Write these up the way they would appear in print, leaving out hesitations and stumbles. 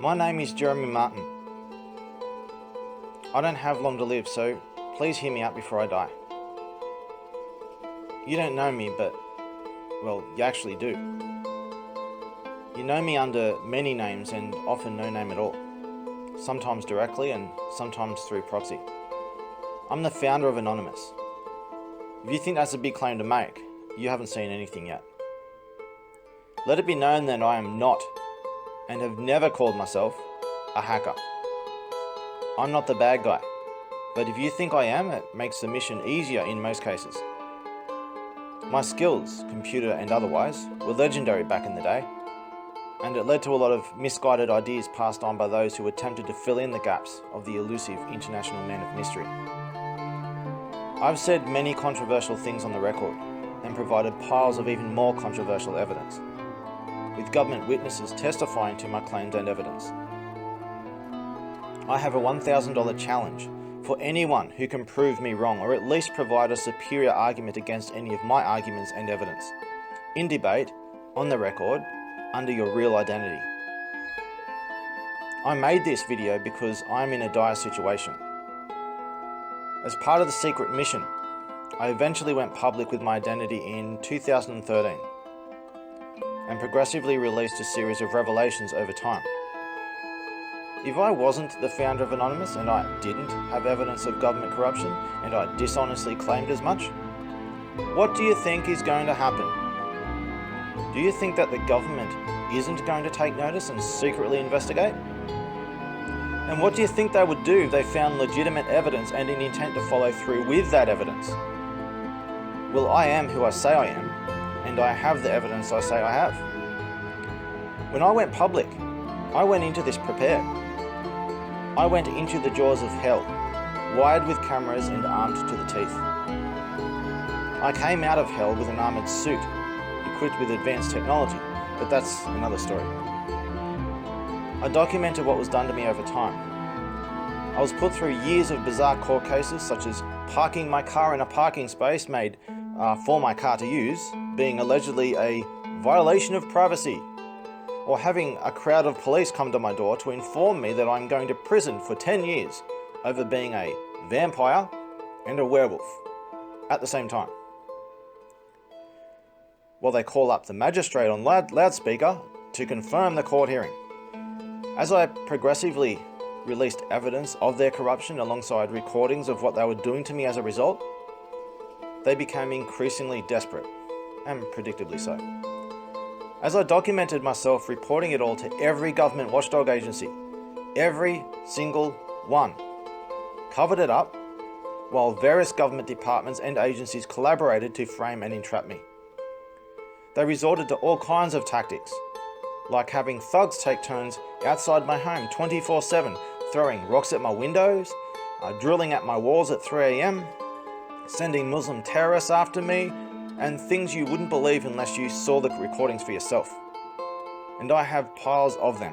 My name is Jeremy Martin. I don't have long to live, so please hear me out before I die. You don't know me, but, well, you actually do. You know me under many names and often no name at all. Sometimes directly and sometimes through proxy. I'm the founder of Anonymous. If you think that's a big claim to make, you haven't seen anything yet. Let it be known that I am not, and have never called myself, a hacker. I'm not the bad guy, but if you think I am, it makes the mission easier in most cases. My skills, computer and otherwise, were legendary back in the day, and it led to a lot of misguided ideas passed on by those who attempted to fill in the gaps of the elusive international man of mystery. I've said many controversial things on the record, and provided piles of even more controversial evidence, with government witnesses testifying to my claims and evidence. I have a $1,000 challenge for anyone who can prove me wrong, or at least provide a superior argument against any of my arguments and evidence, in debate, on the record, under your real identity. I made this video because I'm in a dire situation. As part of the secret mission, I eventually went public with my identity in 2013 and progressively released a series of revelations over time. If I wasn't the founder of Anonymous and I didn't have evidence of government corruption and I dishonestly claimed as much, what do you think is going to happen? Do you think that the government isn't going to take notice and secretly investigate? And what do you think they would do if they found legitimate evidence and an intent to follow through with that evidence? Well, I am who I say I am, and I have the evidence I say I have. When I went public, I went into this prepared. I went into the jaws of hell, wired with cameras and armed to the teeth. I came out of hell with an armoured suit, equipped with advanced technology, but that's another story. I documented what was done to me over time. I was put through years of bizarre court cases, such as parking my car in a parking space made for my car to use, being allegedly a violation of privacy, or having a crowd of police come to my door to inform me that I'm going to prison for 10 years over being a vampire and a werewolf at the same time. While they call up the magistrate on loudspeaker to confirm the court hearing. As I progressively released evidence of their corruption alongside recordings of what they were doing to me as a result, they became increasingly desperate, and predictably so. As I documented myself reporting it all to every government watchdog agency, every single one, covered it up, while various government departments and agencies collaborated to frame and entrap me. They resorted to all kinds of tactics, like having thugs take turns outside my home 24/7, throwing rocks at my windows, drilling at my walls at 3 a.m, sending Muslim terrorists after me, and things you wouldn't believe unless you saw the recordings for yourself. And I have piles of them.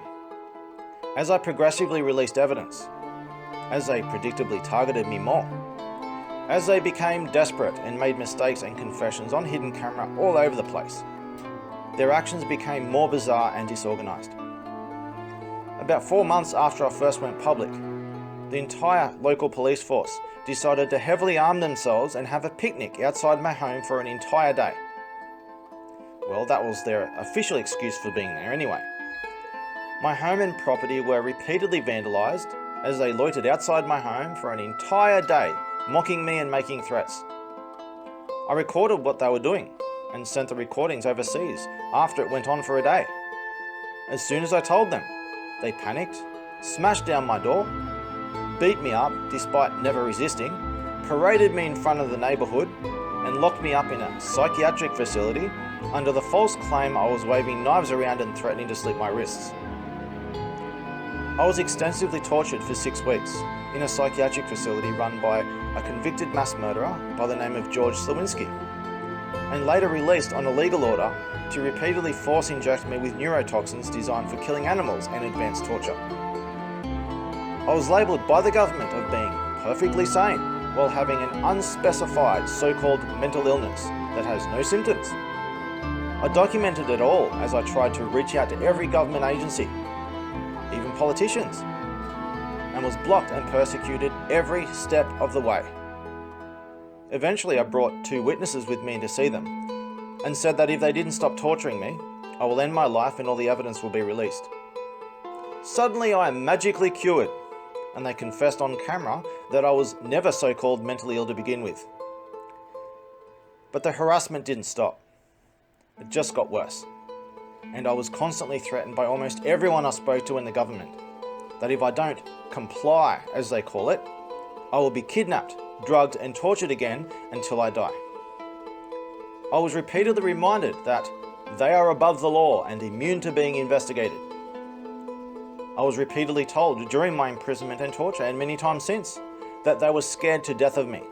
As I progressively released evidence, as they predictably targeted me more, as they became desperate and made mistakes and confessions on hidden camera all over the place, their actions became more bizarre and disorganized. About 4 months after I first went public, the entire local police force decided to heavily arm themselves and have a picnic outside my home for an entire day. Well, that was their official excuse for being there anyway. My home and property were repeatedly vandalized as they loitered outside my home for an entire day, mocking me and making threats. I recorded what they were doing and sent the recordings overseas after it went on for a day. As soon as I told them, they panicked, smashed down my door, beat me up despite never resisting, paraded me in front of the neighbourhood, and locked me up in a psychiatric facility under the false claim I was waving knives around and threatening to slit my wrists. I was extensively tortured for 6 weeks in a psychiatric facility run by a convicted mass murderer by the name of George Slawinski, and later released on a legal order to repeatedly force inject me with neurotoxins designed for killing animals and advanced torture. I was labelled by the government of being perfectly sane while having an unspecified so-called mental illness that has no symptoms. I documented it all as I tried to reach out to every government agency, even politicians, and was blocked and persecuted every step of the way. Eventually, I brought 2 witnesses with me to see them, and said that if they didn't stop torturing me, I will end my life and all the evidence will be released. Suddenly, I am magically cured, and they confessed on camera that I was never so-called mentally ill to begin with. But the harassment didn't stop. It just got worse. And I was constantly threatened by almost everyone I spoke to in the government that if I don't comply, as they call it, I will be kidnapped, drugged and tortured again until I die. I was repeatedly reminded that they are above the law and immune to being investigated. I was repeatedly told during my imprisonment and torture, and many times since, that they were scared to death of me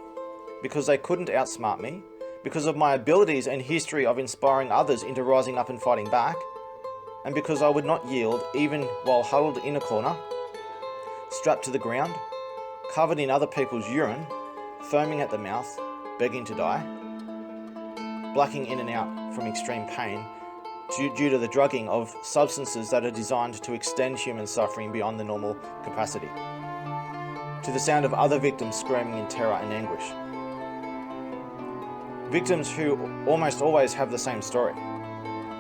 because they couldn't outsmart me, because of my abilities and history of inspiring others into rising up and fighting back, and because I would not yield even while huddled in a corner, strapped to the ground, covered in other people's urine, foaming at the mouth, begging to die, blacking in and out from extreme pain due to the drugging of substances that are designed to extend human suffering beyond the normal capacity, to the sound of other victims screaming in terror and anguish. Victims who almost always have the same story,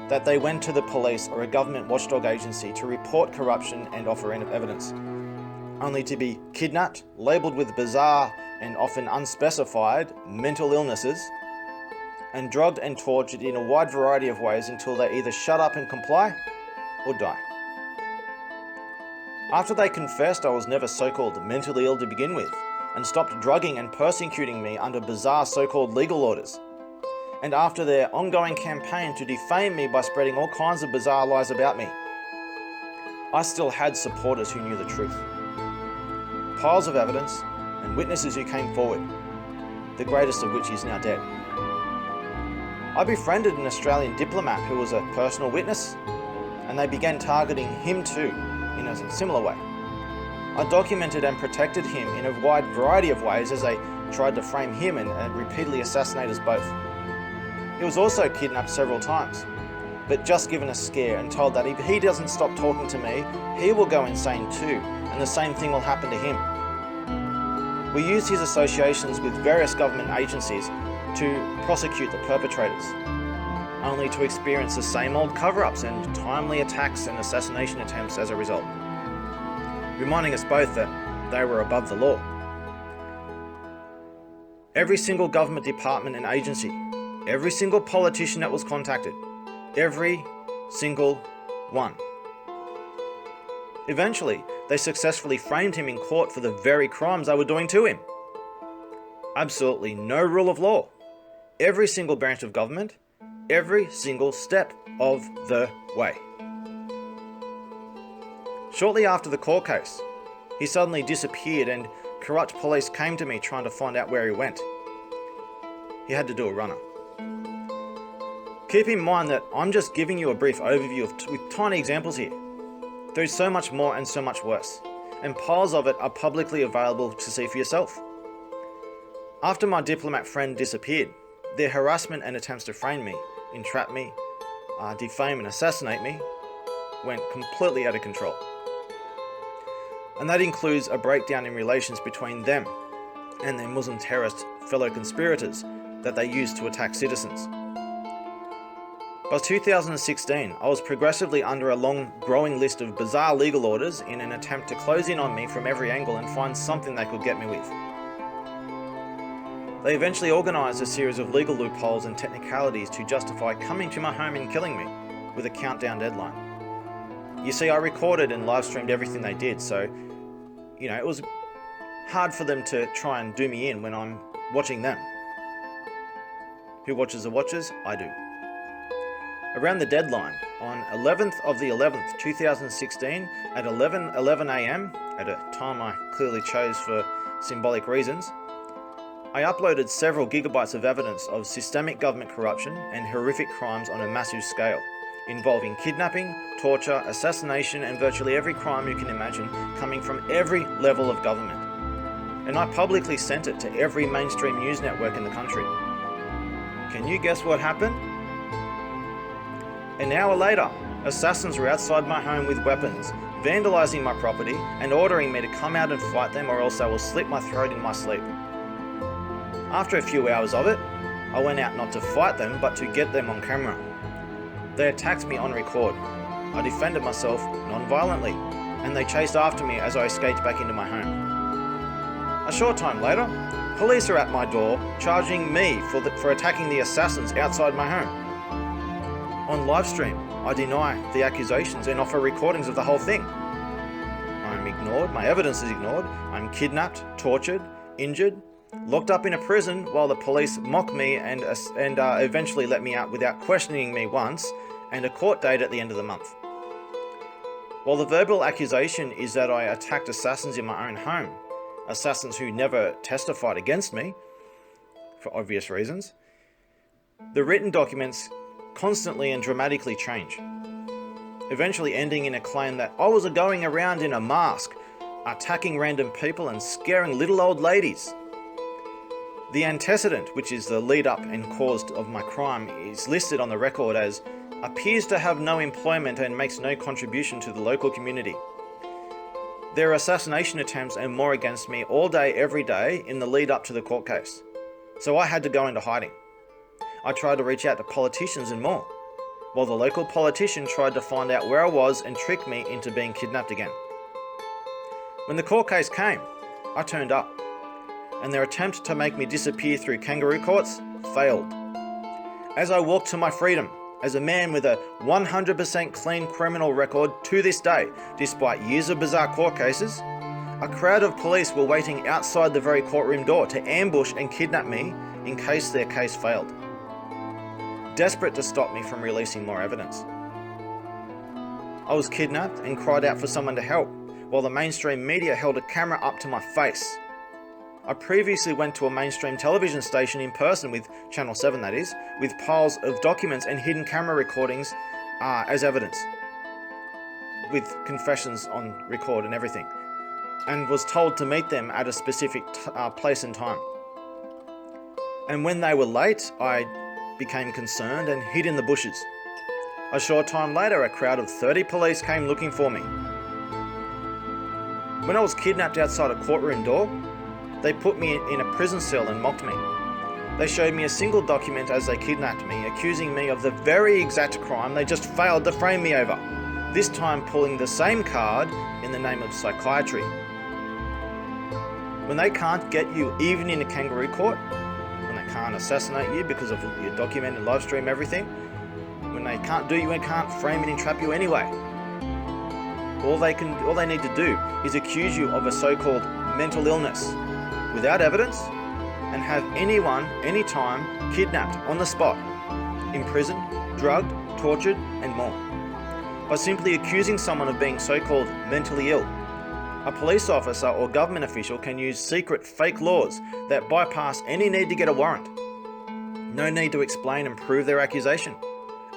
that they went to the police or a government watchdog agency to report corruption and offer evidence, only to be kidnapped, labelled with bizarre and often unspecified mental illnesses, and drugged and tortured in a wide variety of ways until they either shut up and comply or die. After they confessed I was never so-called mentally ill to begin with, and stopped drugging and persecuting me under bizarre so-called legal orders, and after their ongoing campaign to defame me by spreading all kinds of bizarre lies about me, I still had supporters who knew the truth. Piles of evidence and witnesses who came forward, the greatest of which is now dead. I befriended an Australian diplomat who was a personal witness, and they began targeting him too in a similar way. I documented and protected him in a wide variety of ways as they tried to frame him and repeatedly assassinate us both. He was also kidnapped several times, but just given a scare and told that if he doesn't stop talking to me, he will go insane too, and the same thing will happen to him. We used his associations with various government agencies to prosecute the perpetrators, only to experience the same old cover-ups and timely attacks and assassination attempts as a result, reminding us both that they were above the law. Every single government department and agency, every single politician that was contacted, every single one. Eventually, they successfully framed him in court for the very crimes they were doing to him. Absolutely no rule of law. Every single branch of government, every single step of the way. Shortly after the court case, he suddenly disappeared and corrupt police came to me trying to find out where he went. He had to do a runner. Keep in mind that I'm just giving you a brief overview with tiny examples here. There is so much more and so much worse, and piles of it are publicly available to see for yourself. After my diplomat friend disappeared, their harassment and attempts to frame me, entrap me, defame and assassinate me went completely out of control. And that includes a breakdown in relations between them and their Muslim terrorist fellow conspirators that they used to attack citizens. By 2016, I was progressively under a long, growing list of bizarre legal orders in an attempt to close in on me from every angle and find something they could get me with. They eventually organised a series of legal loopholes and technicalities to justify coming to my home and killing me, with a countdown deadline. You see, I recorded and live streamed everything they did, so, it was hard for them to try and do me in when I'm watching them. Who watches the watchers? I do. Around the deadline, on 11th of the 11th, 2016, at 11:11 AM, at a time I clearly chose for symbolic reasons, I uploaded several gigabytes of evidence of systemic government corruption and horrific crimes on a massive scale, involving kidnapping, torture, assassination, and virtually every crime you can imagine coming from every level of government. And I publicly sent it to every mainstream news network in the country. Can you guess what happened? An hour later, assassins were outside my home with weapons, vandalising my property and ordering me to come out and fight them, or else they will slit my throat in my sleep. After a few hours of it, I went out not to fight them, but to get them on camera. They attacked me on record. I defended myself non-violently, and they chased after me as I escaped back into my home. A short time later, police are at my door charging me for attacking the assassins outside my home. On livestream, I deny the accusations and offer recordings of the whole thing. I am ignored, my evidence is ignored, I'm kidnapped, tortured, injured, locked up in a prison while the police mock me and eventually let me out without questioning me once, and a court date at the end of the month. While the verbal accusation is that I attacked assassins in my own home, assassins who never testified against me, for obvious reasons, the written documents constantly and dramatically change, eventually ending in a claim that I was going around in a mask, attacking random people and scaring little old ladies. The antecedent, which is the lead up and cause of my crime, is listed on the record as appears to have no employment and makes no contribution to the local community. There are assassination attempts and more against me all day, every day in the lead up to the court case. So I had to go into hiding. I tried to reach out to politicians and more, while the local politician tried to find out where I was and trick me into being kidnapped again. When the court case came, I turned up, and their attempt to make me disappear through kangaroo courts failed. As I walked to my freedom, as a man with a 100% clean criminal record to this day, despite years of bizarre court cases, a crowd of police were waiting outside the very courtroom door to ambush and kidnap me in case their case failed, desperate to stop me from releasing more evidence. I was kidnapped and cried out for someone to help, while the mainstream media held a camera up to my face. I previously went to a mainstream television station in person, with Channel 7 that is, with piles of documents and hidden camera recordings as evidence, with confessions on record and everything, and was told to meet them at a specific place and time. And when they were late, I became concerned and hid in the bushes. A short time later, a crowd of 30 police came looking for me. When I was kidnapped outside a courtroom door, they put me in a prison cell and mocked me. They showed me a single document as they kidnapped me, accusing me of the very exact crime they just failed to frame me over, this time pulling the same card in the name of psychiatry. When they can't get you even in a kangaroo court, when they can't assassinate you because of your document and live stream everything, when they can't do you and can't frame it and trap you anyway, all they need to do is accuse you of a so-called mental illness without evidence, and have anyone, anytime, kidnapped on the spot, imprisoned, drugged, tortured, and more. By simply accusing someone of being so-called mentally ill, a police officer or government official can use secret fake laws that bypass any need to get a warrant. No need to explain and prove their accusation,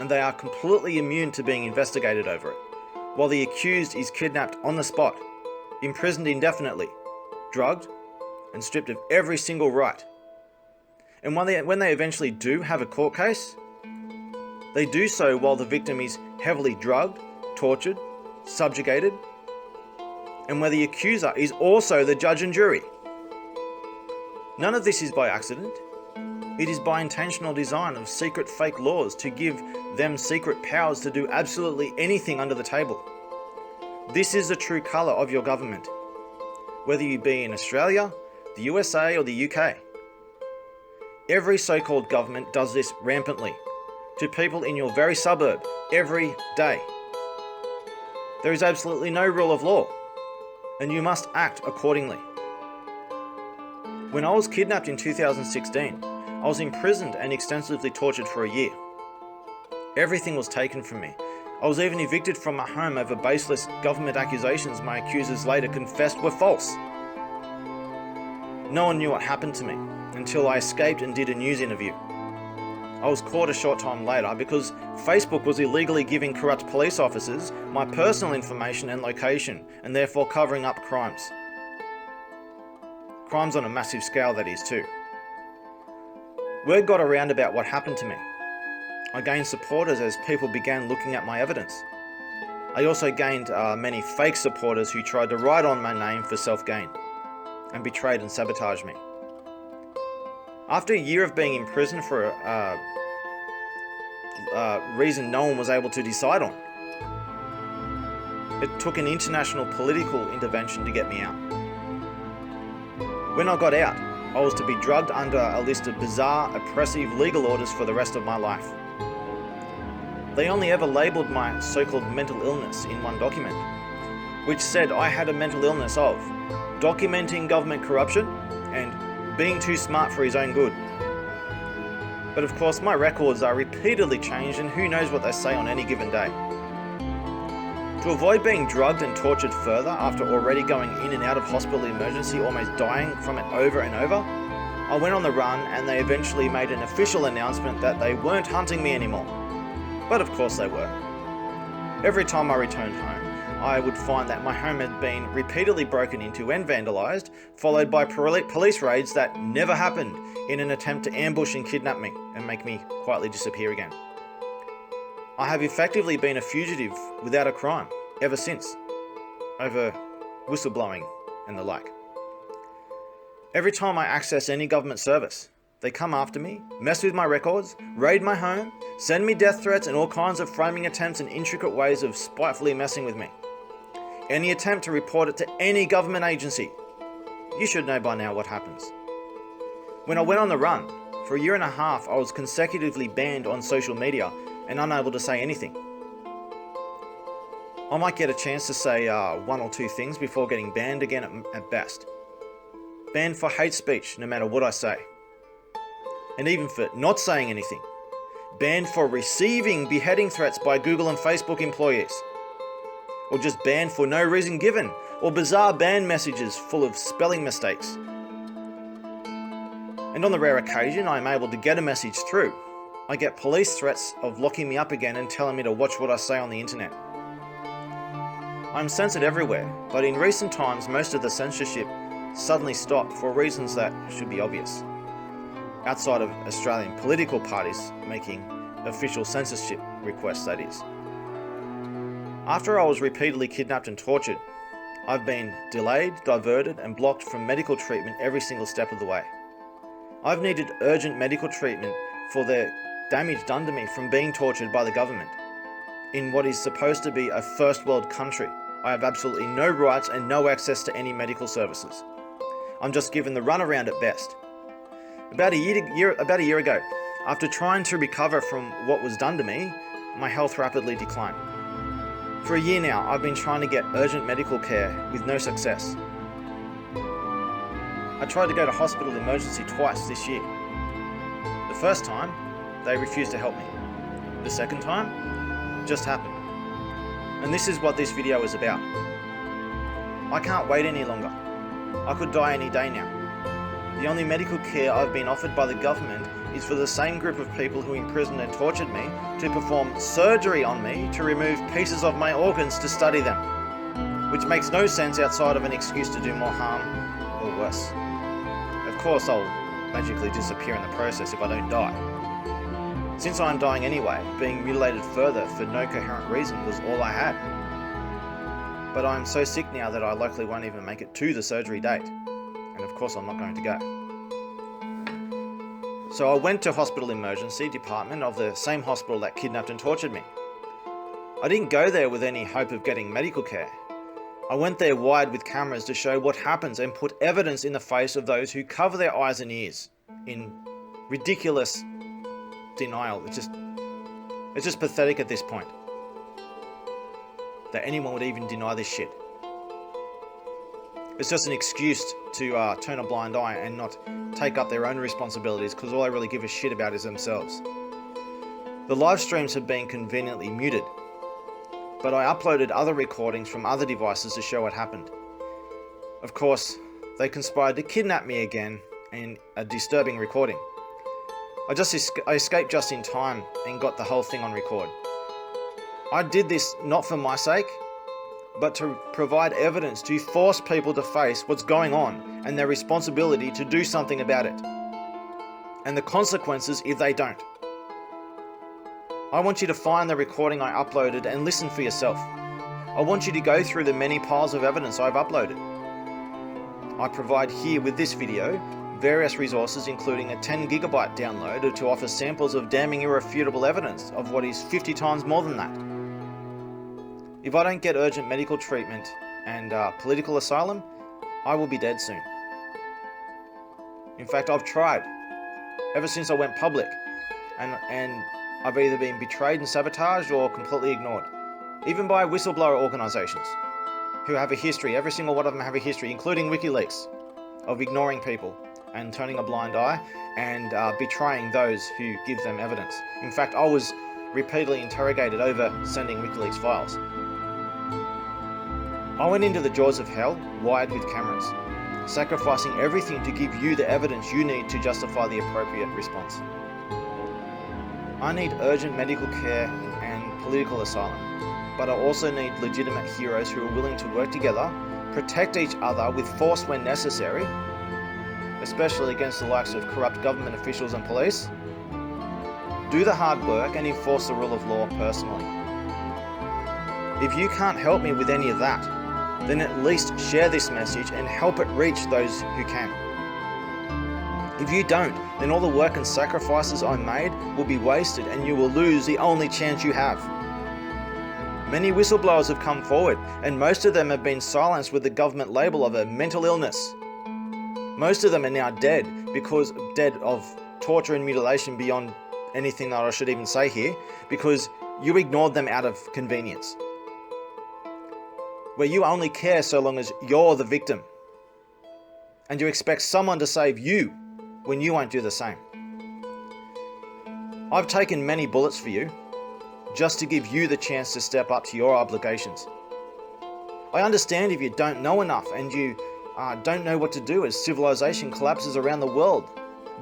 and they are completely immune to being investigated over it, while the accused is kidnapped on the spot, imprisoned indefinitely, drugged, and stripped of every single right. And when they eventually do have a court case, they do so while the victim is heavily drugged, tortured, subjugated, and where the accuser is also the judge and jury. None of this is by accident. It is by intentional design of secret fake laws to give them secret powers to do absolutely anything under the table. This is the true colour of your government, whether you be in Australia, the USA or the UK. Every so-called government does this rampantly to people in your very suburb every day. There is absolutely no rule of law, and you must act accordingly. When I was kidnapped in 2016, I was imprisoned and extensively tortured for a year. Everything was taken from me. I was even evicted from my home over baseless government accusations my accusers later confessed were false. No one knew what happened to me until I escaped and did a news interview. I was caught a short time later because Facebook was illegally giving corrupt police officers my personal information and location, and therefore covering up crimes. Crimes on a massive scale, that is, too. Word got around about what happened to me. I gained supporters as people began looking at my evidence. I also gained many fake supporters who tried to write on my name for self-gain and betrayed and sabotaged me. After a year of being in prison for a reason no one was able to decide on, it took an international political intervention to get me out. When I got out, I was to be drugged under a list of bizarre, oppressive legal orders for the rest of my life. They only ever labelled my so-called mental illness in one document, which said I had a mental illness of documenting government corruption and being too smart for his own good. But of course, my records are repeatedly changed, and who knows what they say on any given day. To avoid being drugged and tortured further after already going in and out of hospital emergency, almost dying from it over and over, I went on the run, and they eventually made an official announcement that they weren't hunting me anymore. But of course they were. Every time I returned home, I would find that my home had been repeatedly broken into and vandalised, followed by police raids that never happened in an attempt to ambush and kidnap me and make me quietly disappear again. I have effectively been a fugitive without a crime ever since, over whistleblowing and the like. Every time I access any government service, they come after me, mess with my records, raid my home, send me death threats and all kinds of framing attempts and intricate ways of spitefully messing with me. Any attempt to report it to any government agency, you should know by now what happens. When I went on the run, for a year and a half, I was consecutively banned on social media and unable to say anything. I might get a chance to say one or two things before getting banned again at best. Banned for hate speech, no matter what I say. And even for not saying anything. Banned for receiving beheading threats by Google and Facebook employees. Or just banned for no reason given, or bizarre ban messages full of spelling mistakes. And on the rare occasion I am able to get a message through, I get police threats of locking me up again and telling me to watch what I say on the internet. I'm censored everywhere, but in recent times most of the censorship suddenly stopped for reasons that should be obvious. Outside of Australian political parties making official censorship requests, that is. After I was repeatedly kidnapped and tortured, I've been delayed, diverted and blocked from medical treatment every single step of the way. I've needed urgent medical treatment for the damage done to me from being tortured by the government. In what is supposed to be a first world country, I have absolutely no rights and no access to any medical services. I'm just given the runaround at best. About a year ago, after trying to recover from what was done to me, my health rapidly declined. For a year now, I've been trying to get urgent medical care with no success. I tried to go to hospital emergency twice this year. The first time, they refused to help me. The second time, it just happened. And this is what this video is about. I can't wait any longer. I could die any day now. The only medical care I've been offered by the government is for the same group of people who imprisoned and tortured me to perform surgery on me to remove pieces of my organs to study them, which makes no sense outside of an excuse to do more harm or worse. Of course, I'll magically disappear in the process if I don't die. Since I'm dying anyway, being mutilated further for no coherent reason was all I had. But I'm so sick now that I likely won't even make it to the surgery date. And of course I'm not going to go. So I went to hospital emergency department of the same hospital that kidnapped and tortured me. I didn't go there with any hope of getting medical care. I went there wired with cameras to show what happens and put evidence in the face of those who cover their eyes and ears in ridiculous denial. It's just pathetic at this point that anyone would even deny this shit. It's just an excuse to turn a blind eye and not take up their own responsibilities, because all they really give a shit about is themselves. The live streams have been conveniently muted, but I uploaded other recordings from other devices to show what happened. Of course, they conspired to kidnap me again in a disturbing recording. I escaped just in time and got the whole thing on record. I did this not for my sake, but to provide evidence to force people to face what's going on and their responsibility to do something about it, and the consequences if they don't. I want you to find the recording I uploaded and listen for yourself. I want you to go through the many piles of evidence I've uploaded. I provide here with this video various resources, including a 10 gigabyte download to offer samples of damning irrefutable evidence of what is 50 times more than that. If I don't get urgent medical treatment and political asylum, I will be dead soon. In fact, I've tried ever since I went public, and I've either been betrayed and sabotaged or completely ignored, even by whistleblower organisations who have a history, every single one of them have a history, including WikiLeaks, of ignoring people and turning a blind eye and betraying those who give them evidence. In fact, I was repeatedly interrogated over sending WikiLeaks files. I went into the jaws of hell, wired with cameras, sacrificing everything to give you the evidence you need to justify the appropriate response. I need urgent medical care and political asylum, but I also need legitimate heroes who are willing to work together, protect each other with force when necessary, especially against the likes of corrupt government officials and police, do the hard work and enforce the rule of law personally. If you can't help me with any of that, then at least share this message and help it reach those who can. If you don't, then all the work and sacrifices I made will be wasted and you will lose the only chance you have. Many whistleblowers have come forward, and most of them have been silenced with the government label of a mental illness. Most of them are now dead of torture and mutilation beyond anything that I should even say here, because you ignored them out of convenience. Where you only care so long as you're the victim, and you expect someone to save you when you won't do the same. I've taken many bullets for you, just to give you the chance to step up to your obligations. I understand if you don't know enough and you don't know what to do as civilization collapses around the world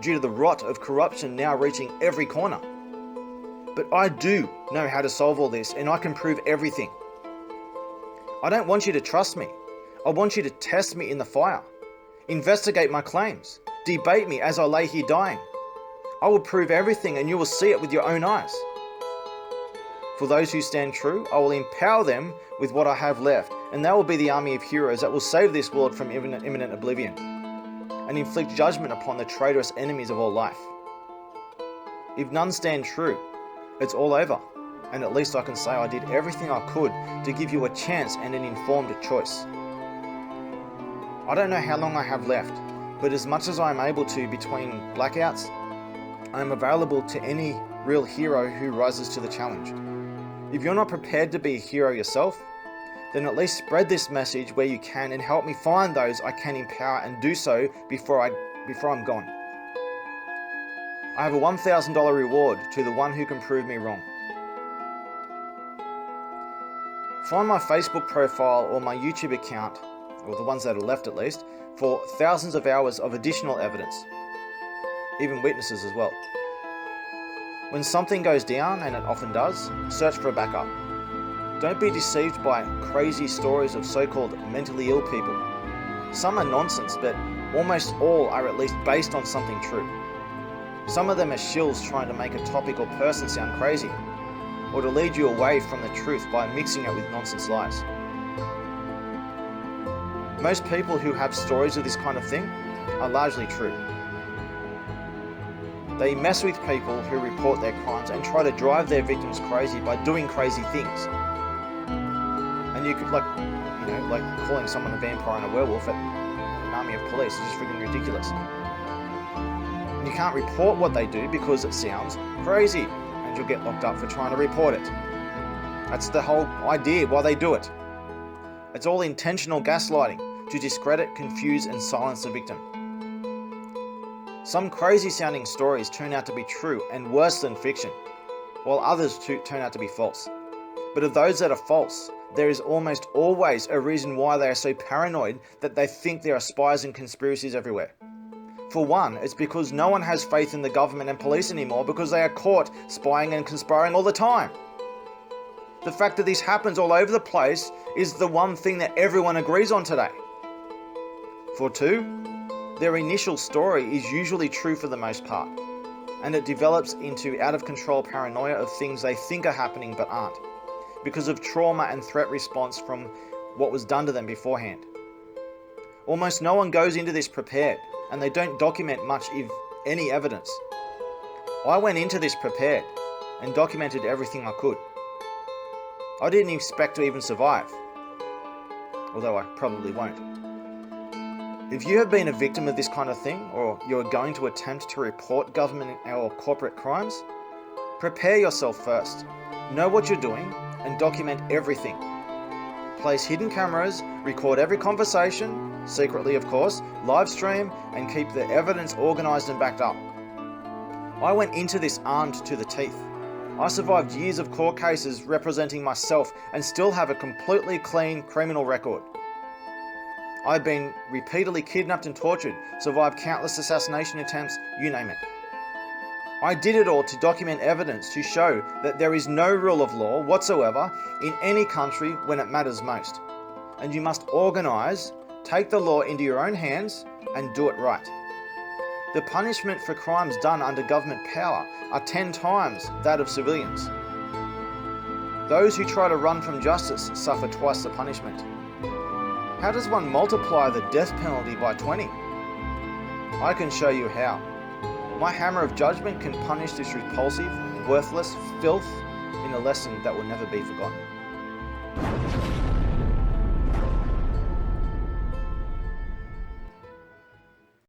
due to the rot of corruption now reaching every corner. But I do know how to solve all this, and I can prove everything. I don't want you to trust me. I want you to test me in the fire. Investigate my claims. Debate me as I lay here dying. I will prove everything and you will see it with your own eyes. For those who stand true, I will empower them with what I have left, and they will be the army of heroes that will save this world from imminent oblivion and inflict judgment upon the traitorous enemies of all life. If none stand true, it's all over, and at least I can say I did everything I could to give you a chance and an informed choice. I don't know how long I have left, but as much as I am able to between blackouts, I am available to any real hero who rises to the challenge. If you're not prepared to be a hero yourself, then at least spread this message where you can and help me find those I can empower, and do so before I'm gone. I have a $1,000 reward to the one who can prove me wrong. Find my Facebook profile or my YouTube account, or the ones that are left at least, for thousands of hours of additional evidence, even witnesses as well. When something goes down, and it often does, search for a backup. Don't be deceived by crazy stories of so-called mentally ill people. Some are nonsense, but almost all are at least based on something true. Some of them are shills trying to make a topic or person sound crazy, or to lead you away from the truth by mixing it with nonsense lies. Most people who have stories of this kind of thing are largely true. They mess with people who report their crimes and try to drive their victims crazy by doing crazy things. And you could, like calling someone a vampire and a werewolf at an army of police is just freaking ridiculous. And you can't report what they do because it sounds crazy, and you'll get locked up for trying to report it. That's the whole idea why they do it. It's all intentional gaslighting to discredit, confuse, and silence the victim. Some crazy sounding stories turn out to be true and worse than fiction, while others turn out to be false. But of those that are false, there is almost always a reason why they are so paranoid that they think there are spies and conspiracies everywhere. For one, it's because no one has faith in the government and police anymore because they are caught spying and conspiring all the time. The fact that this happens all over the place is the one thing that everyone agrees on today. For two, their initial story is usually true for the most part, and it develops into out-of-control paranoia of things they think are happening but aren't, because of trauma and threat response from what was done to them beforehand. Almost no one goes into this prepared, and they don't document much, if any, evidence. I went into this prepared and documented everything I could. I didn't expect to even survive, although I probably won't. If you have been a victim of this kind of thing, or you are going to attempt to report government or corporate crimes, prepare yourself first. Know what you're doing and document everything. Place hidden cameras, record every conversation, secretly of course, live stream, and keep the evidence organised and backed up. I went into this armed to the teeth. I survived years of court cases representing myself and still have a completely clean criminal record. I've been repeatedly kidnapped and tortured, survived countless assassination attempts, you name it. I did it all to document evidence to show that there is no rule of law whatsoever in any country when it matters most. And you must organise, take the law into your own hands, and do it right. The punishment for crimes done under government power are 10 times that of civilians. Those who try to run from justice suffer twice the punishment. How does one multiply the death penalty by 20? I can show you how. My hammer of judgment can punish this repulsive, worthless filth in a lesson that will never be forgotten.